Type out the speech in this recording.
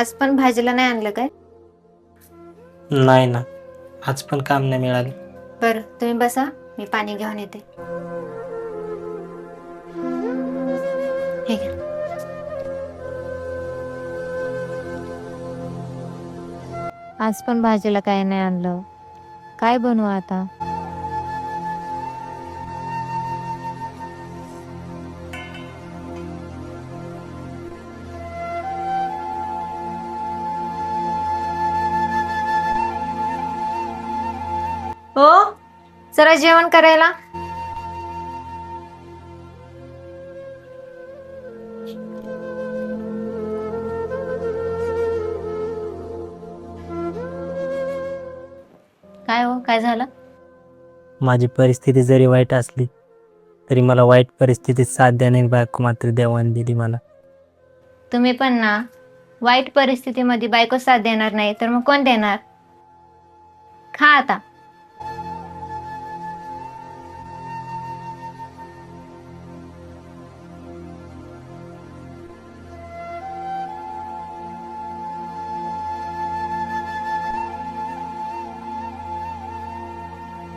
आज पण भाजीला नाही आणलं काय? नाही ना, आज पण काम नाही मिळालं. बरं तुम्ही बसा, मी पाणी घेऊन येते. हे घ्या. आज पण भाजीला काय नाही आणलं. काय बनवू आता? हो, जरा जेवण करायला. काय हो, काय झालं? माझी परिस्थिती जरी वाईट असली तरी मला वाईट परिस्थितीत साथ देण्याची बायको मात्र देवाने दिली मला. तुम्ही पण ना, वाईट परिस्थितीमध्ये बायको साथ देणार नाही तर मग कोण देणार? खा आता.